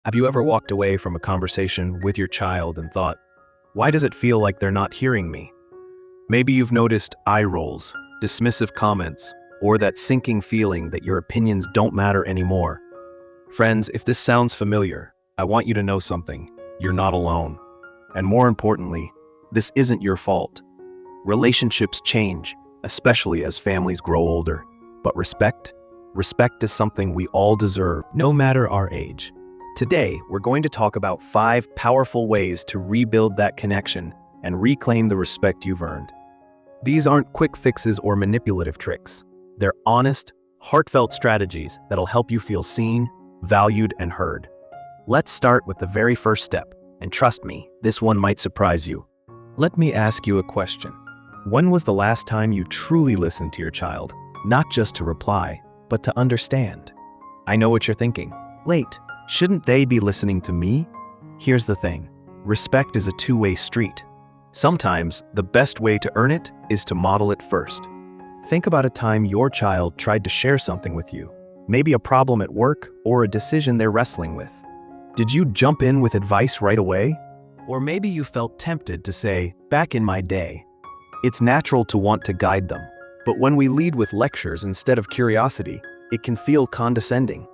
Have you ever walked away from a conversation with your child and thought, why does it feel like they're not hearing me? Maybe you've noticed eye rolls, dismissive comments, or that sinking feeling that your opinions don't matter anymore. Friends, if this sounds familiar, I want you to know something. You're not alone. And more importantly, this isn't your fault. Relationships change, especially as families grow older. But respect is something we all deserve, no matter our age. Today, we're going to talk about 5 powerful ways to rebuild that connection and reclaim the respect you've earned. These aren't quick fixes or manipulative tricks. They're honest, heartfelt strategies that'll help you feel seen, valued, and heard. Let's start with the very first step, and trust me, this one might surprise you. Let me ask you a question. When was the last time you truly listened to your child? Not just to reply, but to understand. I know what you're thinking. Wait, shouldn't they be listening to me? Here's the thing. Respect is a two-way street. Sometimes, the best way to earn it is to model it first. Think about a time your child tried to share something with you, maybe a problem at work or a decision they're wrestling with. Did you jump in with advice right away? Or maybe you felt tempted to say, back in my day. It's natural to want to guide them, but when we lead with lectures instead of curiosity, it can feel condescending.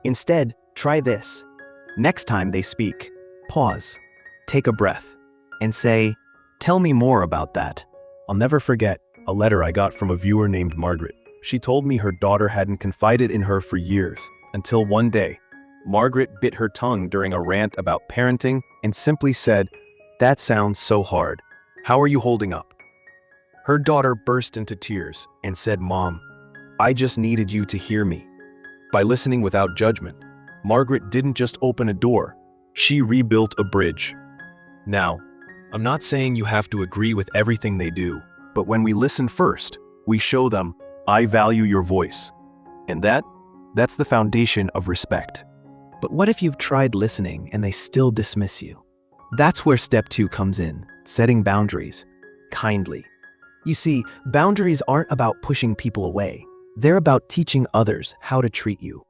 Instead, try this. Next time they speak, pause, take a breath, and say, tell me more about that. I'll never forget a letter I got from a viewer named Margaret. She told me her daughter hadn't confided in her for years, until one day, Margaret bit her tongue during a rant about parenting and simply said, that sounds so hard. How are you holding up? Her daughter burst into tears and said, Mom, I just needed you to hear me. By listening without judgment, Margaret didn't just open a door, she rebuilt a bridge. Now, I'm not saying you have to agree with everything they do, but when we listen first, we show them, I value your voice. And that's the foundation of respect. But what if you've tried listening and they still dismiss you? That's where step 2 comes in, setting boundaries, kindly. You see, boundaries aren't about pushing people away. They're about teaching others how to treat you.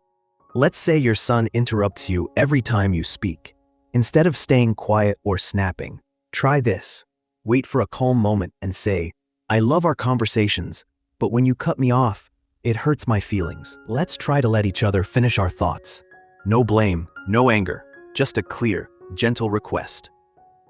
Let's say your son interrupts you every time you speak. Instead of staying quiet or snapping, try this. Wait for a calm moment and say, I love our conversations, but when you cut me off, it hurts my feelings. Let's try to let each other finish our thoughts. No blame, no anger, just a clear, gentle request.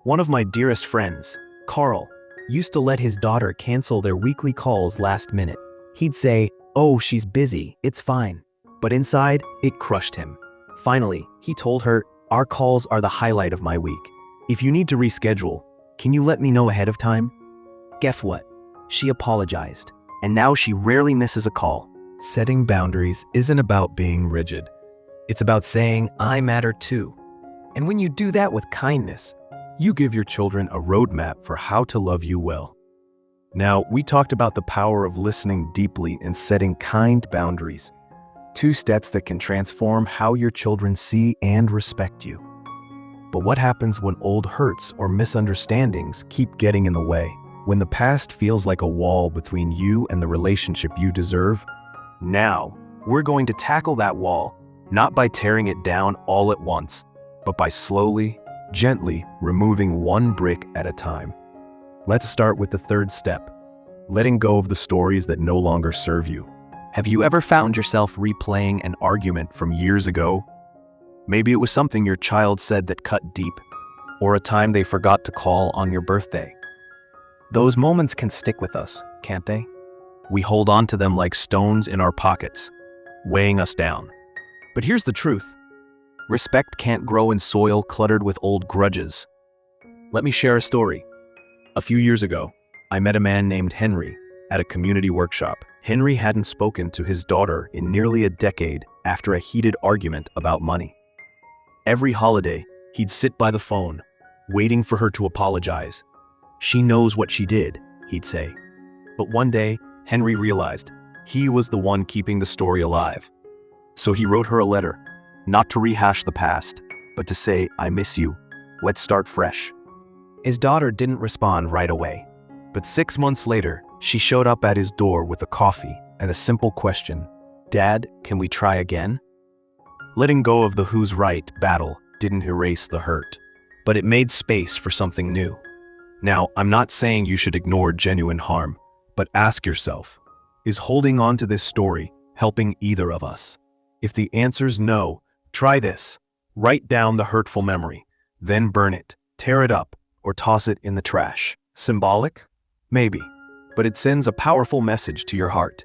One of my dearest friends, Carl, used to let his daughter cancel their weekly calls last minute. He'd say, oh, she's busy, it's fine. But inside, it crushed him. Finally, he told her, our calls are the highlight of my week. If you need to reschedule, can you let me know ahead of time? Guess what? She apologized, and now she rarely misses a call. Setting boundaries isn't about being rigid. It's about saying, I matter too. And when you do that with kindness, you give your children a roadmap for how to love you well. Now, we talked about the power of listening deeply and setting kind boundaries. 2 steps that can transform how your children see and respect you. But what happens when old hurts or misunderstandings keep getting in the way? When the past feels like a wall between you and the relationship you deserve? Now, we're going to tackle that wall, not by tearing it down all at once, but by slowly, gently removing one brick at a time. Let's start with the 3rd step, letting go of the stories that no longer serve you. Have you ever found yourself replaying an argument from years ago? Maybe it was something your child said that cut deep, or a time they forgot to call on your birthday. Those moments can stick with us, can't they? We hold on to them like stones in our pockets, weighing us down. But here's the truth. Respect can't grow in soil cluttered with old grudges. Let me share a story. A few years ago, I met a man named Henry at a community workshop. Henry hadn't spoken to his daughter in nearly a decade after a heated argument about money. Every holiday, he'd sit by the phone, waiting for her to apologize. She knows what she did, he'd say. But one day, Henry realized he was the one keeping the story alive. So he wrote her a letter, not to rehash the past, but to say, I miss you. Let's start fresh. His daughter didn't respond right away, but 6 months later, she showed up at his door with a coffee and a simple question. Dad, can we try again? Letting go of the who's right battle didn't erase the hurt, but it made space for something new. Now, I'm not saying you should ignore genuine harm, but ask yourself, is holding on to this story helping either of us? If the answer's no, try this. Write down the hurtful memory, then burn it, tear it up, or toss it in the trash. Symbolic? Maybe, but it sends a powerful message to your heart.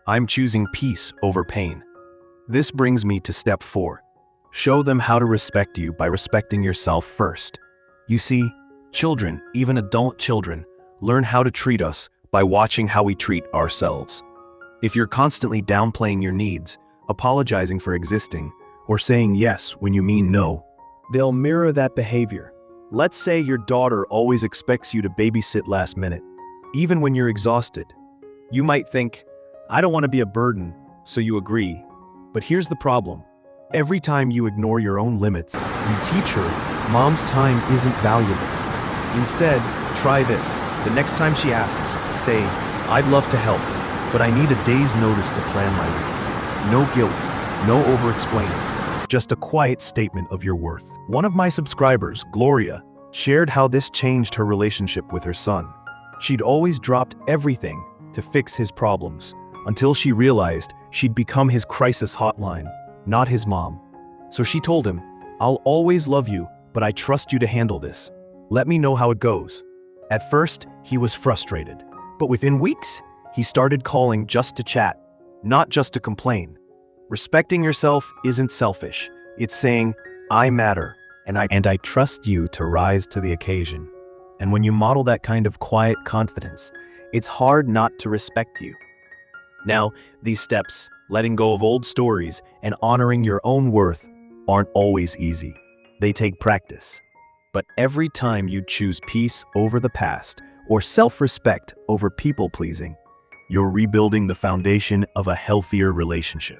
I'm choosing peace over pain. This brings me to step 4. Show them how to respect you by respecting yourself first. You see, children, even adult children, learn how to treat us by watching how we treat ourselves. If you're constantly downplaying your needs, apologizing for existing, or saying yes when you mean no, they'll mirror that behavior. Let's say your daughter always expects you to babysit last minute, even when you're exhausted. You might think, I don't want to be a burden, so you agree. But here's the problem. Every time you ignore your own limits, you teach her mom's time isn't valuable. Instead, try this. The next time she asks, say, I'd love to help, but I need a day's notice to plan my week. No guilt, no over-explaining, just a quiet statement of your worth. One of my subscribers, Gloria, shared how this changed her relationship with her son. She'd always dropped everything to fix his problems, until she realized she'd become his crisis hotline, not his mom. So she told him, I'll always love you, but I trust you to handle this. Let me know how it goes. At first, he was frustrated, but within weeks, he started calling just to chat, not just to complain. Respecting yourself isn't selfish. It's saying, I matter, and I trust you to rise to the occasion. And when you model that kind of quiet confidence, it's hard not to respect you. Now, these steps, letting go of old stories and honoring your own worth, aren't always easy. They take practice. But every time you choose peace over the past or self-respect over people-pleasing, you're rebuilding the foundation of a healthier relationship.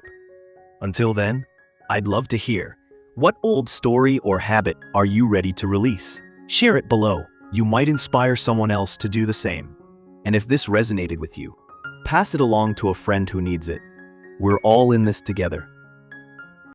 Until then, I'd love to hear, what old story or habit are you ready to release? Share it below. You might inspire someone else to do the same. And if this resonated with you, pass it along to a friend who needs it. We're all in this together.